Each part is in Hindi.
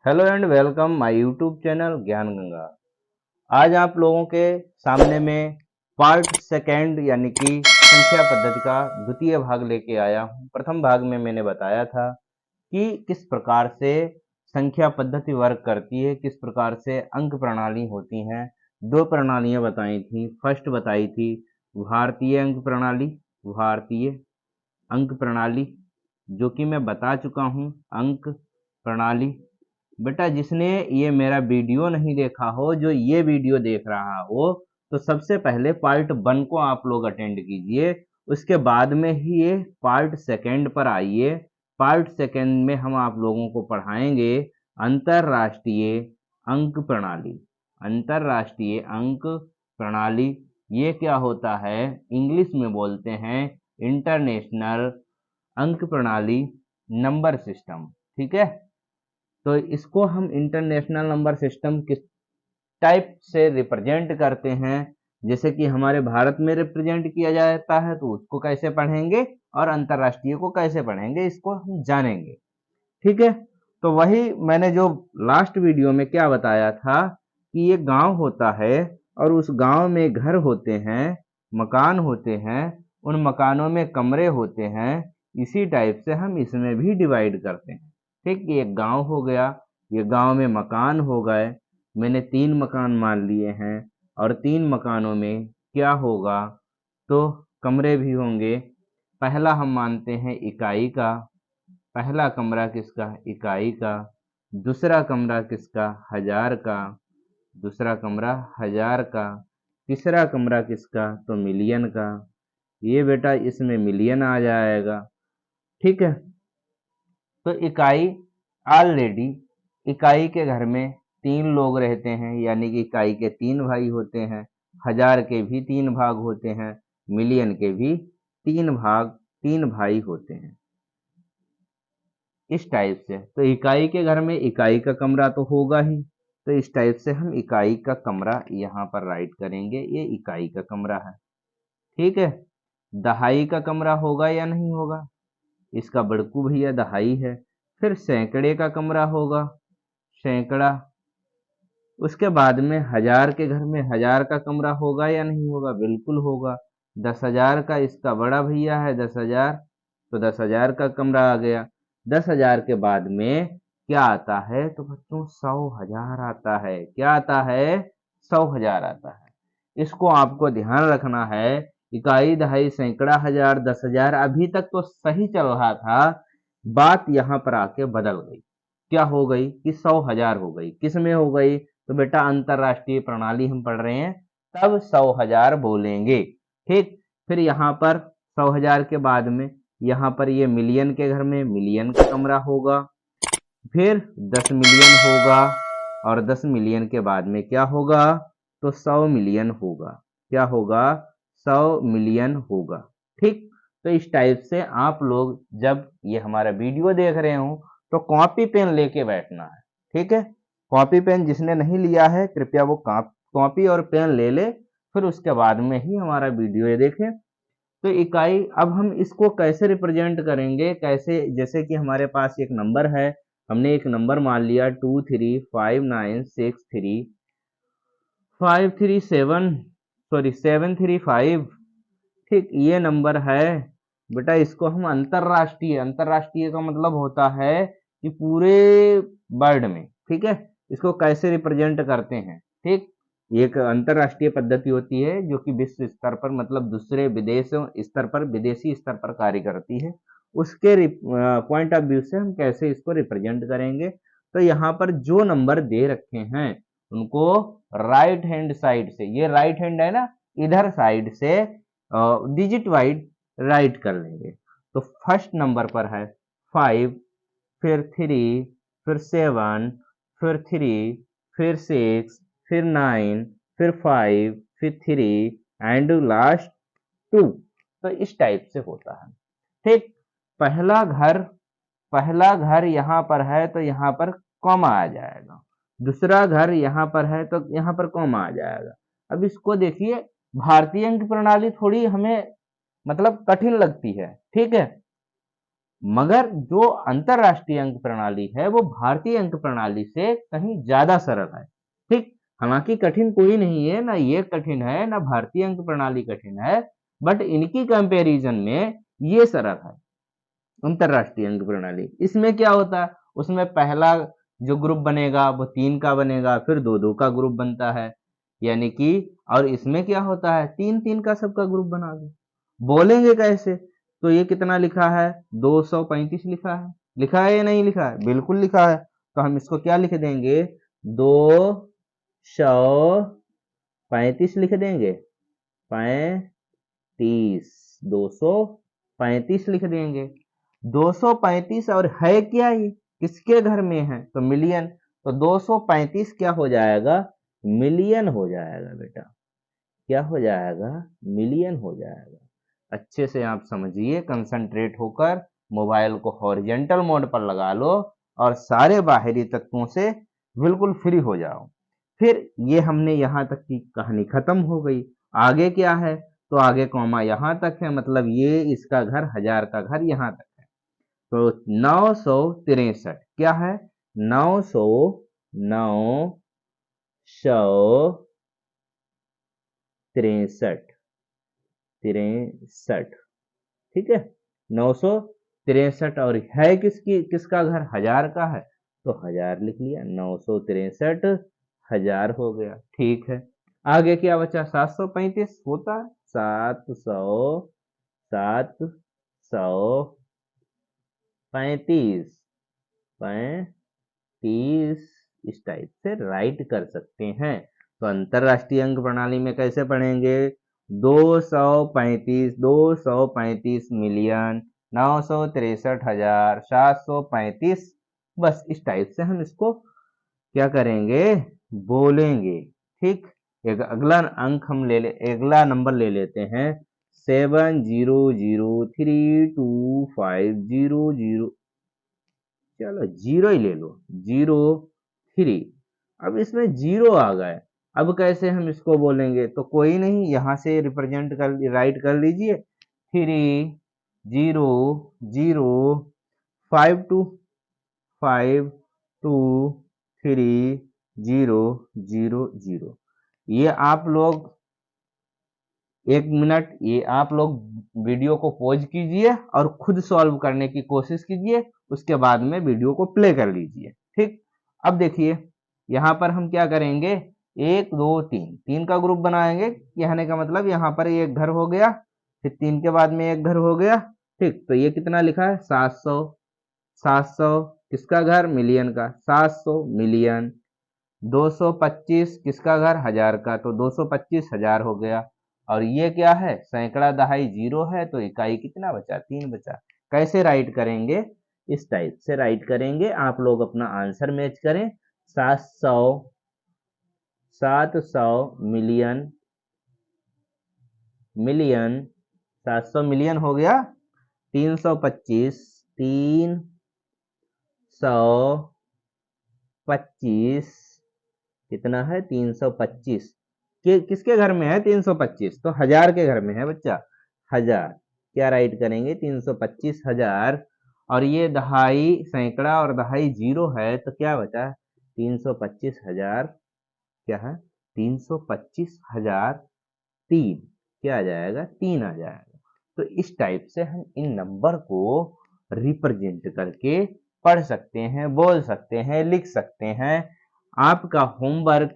Hello and welcome my YouTube channel ज्ञान गंगा। आज आप लोगों के सामने में पार्ट सेकेंड यानी कि संख्या पद्धति का द्वितीय भाग लेके आया हूँ। प्रथम भाग में मैंने बताया था कि किस प्रकार से संख्या पद्धति वर्क करती है, किस प्रकार से अंक प्रणाली होती हैं। दो प्रणालियाँ बताई थी। फर्स्ट बताई थी भारतीय अंक प्रणाली, भारतीय अंक प्रणाली जो कि मैं बता चुका हूँ। अंक प्रणाली बेटा जिसने ये मेरा वीडियो नहीं देखा हो, जो ये वीडियो देख रहा हो, तो सबसे पहले पार्ट 1 को आप लोग अटेंड कीजिए। उसके बाद में ही ये पार्ट सेकेंड पर आइए। पार्ट सेकेंड में हम आप लोगों को पढ़ाएंगे अंतरराष्ट्रीय अंक प्रणाली। अंतरराष्ट्रीय अंक प्रणाली ये क्या होता है, इंग्लिश में बोलते हैं इंटरनेशनल अंक प्रणाली नंबर सिस्टम। ठीक है, तो इसको हम इंटरनेशनल नंबर सिस्टम किस टाइप से रिप्रेजेंट करते हैं, जैसे कि हमारे भारत में रिप्रेजेंट किया जाता है तो उसको कैसे पढ़ेंगे और अंतरराष्ट्रीय को कैसे पढ़ेंगे, इसको हम जानेंगे। ठीक है, तो वही मैंने जो लास्ट वीडियो में क्या बताया था कि ये गांव होता है और उस गांव में घर होते हैं, मकान होते हैं, उन मकानों में कमरे होते हैं। इसी टाइप से हम इसमें भी डिवाइड करते हैं। ठीक, ये एक गांव हो गया, ये गांव में मकान हो गए। मैंने 3 मकान मान लिए हैं और 3 मकानों में क्या होगा, तो कमरे भी होंगे। पहला हम मानते हैं इकाई का, पहला कमरा किसका, इकाई का। दूसरा कमरा किसका, हजार का। दूसरा कमरा हजार का। तीसरा कमरा किसका, तो मिलियन का। ये बेटा इसमें मिलियन आ जाएगा। ठीक है, तो इकाई ऑलरेडी, इकाई के घर में 3 लोग रहते हैं, यानी कि इकाई के 3 भाई होते हैं। हजार के भी 3 भाग होते हैं, मिलियन के भी 3 भाग, 3 भाई होते हैं। इस टाइप से तो इकाई के घर में इकाई का कमरा तो होगा ही, तो इस टाइप से हम इकाई का कमरा यहाँ पर राइट करेंगे, ये इकाई का कमरा है। ठीक है, दहाई का कमरा होगा या नहीं होगा, इसका बड़कू भैया दहाई है। फिर सैकड़े का कमरा होगा, सैकड़ा। उसके बाद में हजार के घर में हजार का कमरा होगा या नहीं होगा, बिल्कुल होगा। 10,000 का इसका बड़ा भैया है 10,000, तो 10,000 का कमरा आ गया। 10,000 के बाद में क्या आता है, तो बच्चों 100,000 आता है। क्या आता है, 100,000 आता है। इसको आपको ध्यान रखना है। इकाई, दहाई, सैकड़ा, हजार, 10,000 अभी तक तो सही चल रहा था, बात यहाँ पर आके बदल गई। क्या हो गई कि 100,000 हो गई। किस में हो गई, तो बेटा अंतरराष्ट्रीय प्रणाली हम पढ़ रहे हैं, तब 100,000 बोलेंगे। ठीक, फिर यहाँ पर 100,000 के बाद में यहाँ पर ये मिलियन के घर में मिलियन का कमरा होगा। फिर 10 मिलियन होगा और 10 मिलियन के बाद में क्या होगा, तो 100 मिलियन होगा। क्या होगा, 100 मिलियन होगा। ठीक, तो इस टाइप से आप लोग जब ये हमारा वीडियो देख रहे हो तो कॉपी पेन लेके बैठना है। ठीक है, कॉपी पेन जिसने नहीं लिया है कृपया वो कॉपी और पेन ले ले, फिर उसके बाद में ही हमारा वीडियो ये देखें। तो इकाई, अब हम इसको कैसे रिप्रेजेंट करेंगे, कैसे, जैसे कि हमारे पास एक नंबर है, हमने एक नंबर मान लिया 235963 537 ठीक, ये नंबर है। बेटा इसको हम अंतरराष्ट्रीय, अंतरराष्ट्रीय का मतलब होता है कि पूरे वर्ल्ड में, ठीक है, इसको कैसे रिप्रेजेंट करते हैं। ठीक, ये एक अंतरराष्ट्रीय पद्धति होती है जो कि विश्व स्तर पर, मतलब दूसरे विदेशों स्तर पर, विदेशी स्तर पर कार्य करती है। उसके पॉइंट ऑफ व्यू से हम कैसे इसको रिप्रेजेंट करेंगे, तो यहाँ पर जो नंबर दे रखे हैं उनको राइट हैंड साइड से, ये राइट हैंड है ना, इधर साइड से डिजिट वाइज राइट कर लेंगे। तो फर्स्ट नंबर पर है 5, फिर 3, फिर 7, फिर 3, फिर 6, फिर 9, फिर 5, फिर 3 एंड लास्ट 2। तो इस टाइप से होता है। ठीक, पहला घर, पहला घर यहाँ पर है तो यहाँ पर कॉमा आ जाएगा। दूसरा घर यहाँ पर है तो यहाँ पर कॉमा आ जाएगा। अब इसको देखिए, भारतीय अंक प्रणाली थोड़ी हमें मतलब कठिन लगती है। ठीक है, मगर जो अंतरराष्ट्रीय अंक प्रणाली है वो भारतीय अंक प्रणाली से कहीं ज्यादा सरल है। ठीक, हालांकि कठिन कोई नहीं है, ना ये कठिन है ना भारतीय अंक प्रणाली कठिन है, बट इनकी कंपैरिजन में ये सरल है अंतरराष्ट्रीय अंक प्रणाली। इसमें क्या होता है, उसमें पहला जो ग्रुप बनेगा वो 3 का बनेगा, फिर 2-2 का ग्रुप बनता है, यानी कि, और इसमें क्या होता है 3-3 का सबका ग्रुप बना दो। बोलेंगे कैसे, तो ये कितना लिखा है 235 लिखा है, लिखा है या नहीं लिखा है, बिल्कुल लिखा है। तो हम इसको क्या लिख देंगे 235 लिख देंगे, 35, 235 लिख देंगे। 235 और है क्या, ये किसके घर में है, तो मिलियन। तो 235 क्या हो जाएगा, मिलियन हो जाएगा बेटा, क्या हो जाएगा, मिलियन हो जाएगा। अच्छे से आप समझिए, कंसंट्रेट होकर मोबाइल को हॉरिजेंटल मोड पर लगा लो और सारे बाहरी तत्वों से बिल्कुल फ्री हो जाओ। फिर ये हमने यहाँ तक की कहानी खत्म हो गई। आगे क्या है, तो आगे कॉमा यहाँ तक है, मतलब ये इसका घर, 1000 का घर यहाँ तक है। तो 963 क्या है, 963 63, ठीक है, 963। और है किसकी, किसका घर, 1000 का है, तो 1000 लिख लिया, 963 1000 हो गया। ठीक है, आगे क्या बचा, 735 होता है, 735 35 इस टाइप से राइट कर सकते हैं। तो अंतरराष्ट्रीय अंक प्रणाली में कैसे पढ़ेंगे, 235 मिलियन 963,735, बस इस टाइप से हम इसको क्या करेंगे, बोलेंगे। ठीक, एक अगला अंक हम अगला नंबर ले लेते हैं 7003250, चलो जीरो ही ले लो, 03। अब इसमें जीरो आ गए, अब कैसे हम इसको बोलेंगे, तो कोई नहीं, यहां से रिप्रेजेंट कर, राइट कर लीजिए, 3 0 0 5 2 5 2 3 0 0। ये आप लोग 1 मिनट, ये आप लोग वीडियो को पॉज कीजिए और खुद सॉल्व करने की कोशिश कीजिए, उसके बाद में वीडियो को प्ले कर लीजिए। ठीक, अब देखिए यहाँ पर हम क्या करेंगे, 1 2 3 का ग्रुप बनाएंगे, कहने का मतलब यहाँ पर एक घर हो गया, फिर 3 के बाद में एक घर हो गया। ठीक, तो ये कितना लिखा है 700, 700 किसका घर, मिलियन का, 700 मिलियन। 225 किसका घर, 1000 का, तो 225 1000 हो गया। और ये क्या है, सैकड़ा दहाई जीरो है, तो इकाई कितना बचा, 3 बचा। कैसे राइट करेंगे, इस टाइप से राइट करेंगे। आप लोग अपना आंसर मैच करें, 700 मिलियन, मिलियन 700 मिलियन हो गया, 325 325 कितना है, 325 किसके घर में है, 325 तो 1000 के घर में है बच्चा, 1000 क्या राइट करेंगे, 325 1000। और ये दहाई सैकड़ा और दहाई जीरो है, तो क्या बचा, 325 1000, क्या है 325 1000 3, क्या आ जाएगा, 3 आ जाएगा। तो इस टाइप से हम इन नंबर को रिप्रेजेंट करके पढ़ सकते हैं, बोल सकते हैं, लिख सकते हैं। आपका होमवर्क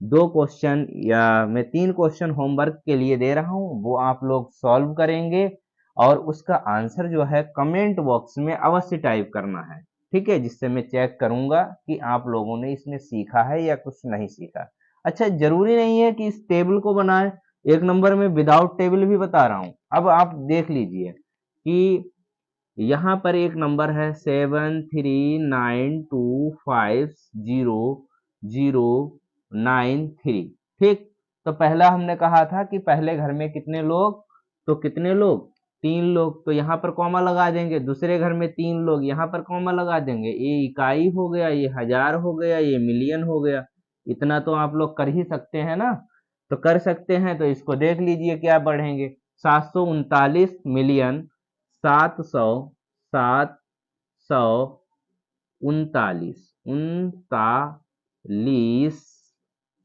2 क्वेश्चन या मैं 3 क्वेश्चन होमवर्क के लिए दे रहा हूं, वो आप लोग सॉल्व करेंगे और उसका आंसर जो है कमेंट बॉक्स में अवश्य टाइप करना है। ठीक है, जिससे मैं चेक करूंगा कि आप लोगों ने इसमें सीखा है या कुछ नहीं सीखा। अच्छा, जरूरी नहीं है कि इस टेबल को बनाए, 1 नंबर में विदाउट टेबल भी बता रहा हूं। अब आप देख लीजिए कि यहाँ पर एक नंबर है 739250093। ठीक, तो पहला हमने कहा था कि पहले घर में कितने लोग, तो कितने लोग, 3 लोग, तो यहाँ पर कॉमा लगा देंगे। दूसरे घर में 3 लोग, यहाँ पर कॉमा लगा देंगे। ये इकाई हो गया, ये 1000 हो गया, ये मिलियन हो गया। इतना तो आप लोग कर ही सकते हैं ना, तो कर सकते हैं, तो इसको देख लीजिए क्या बढ़ेंगे, 739 मिलियन 700 739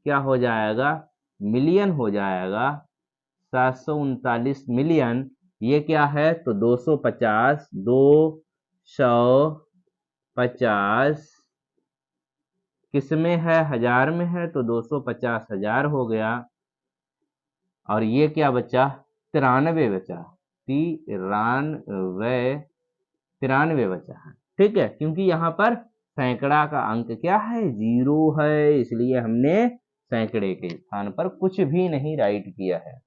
क्या हो जाएगा, मिलियन हो जाएगा। 739 मिलियन, ये क्या है तो 250, 250 किसमें है, हजार में है तो 250,000 हो गया। और ये क्या बचा, 93 बचा, 93 बचा है। ठीक है, क्योंकि यहाँ पर सैकड़ा का अंक क्या है, 0 है, इसलिए हमने सैकड़े के स्थान पर कुछ भी नहीं राइट किया है।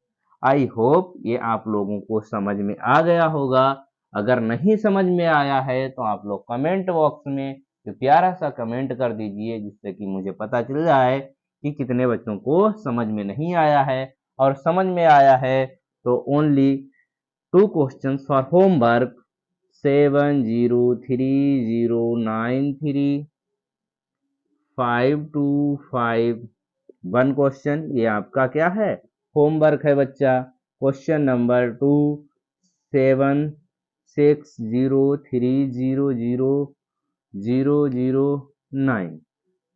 आई होप ये आप लोगों को समझ में आ गया होगा। अगर नहीं समझ में आया है तो आप लोग कमेंट बॉक्स में तो प्यारा सा कमेंट कर दीजिए, जिससे कि मुझे पता चल जाए कि कितने बच्चों को समझ में नहीं आया है। और समझ में आया है तो only 2 questions for homework 7030935251 question, ये आपका क्या है, होमवर्क है बच्चा। क्वेश्चन नंबर 2 76300009,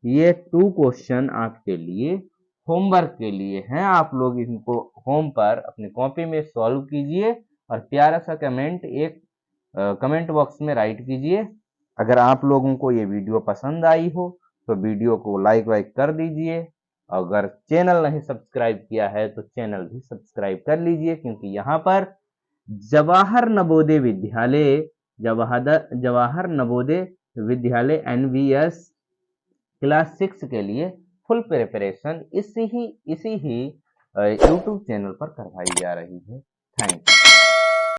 ये 2 क्वेश्चन आपके लिए होमवर्क के लिए हैं। आप लोग इनको होम पर अपनी कॉपी में सॉल्व कीजिए और प्यारा सा कमेंट एक कमेंट बॉक्स में राइट कीजिए। अगर आप लोगों को ये वीडियो पसंद आई हो तो वीडियो को लाइक कर दीजिए। अगर चैनल नहीं सब्सक्राइब किया है तो चैनल भी सब्सक्राइब कर लीजिए, क्योंकि यहाँ पर जवाहर नवोदय विद्यालय NVS क्लास 6 के लिए फुल प्रिपरेशन इसी ही YouTube चैनल पर करवाई जा रही है। Thank you.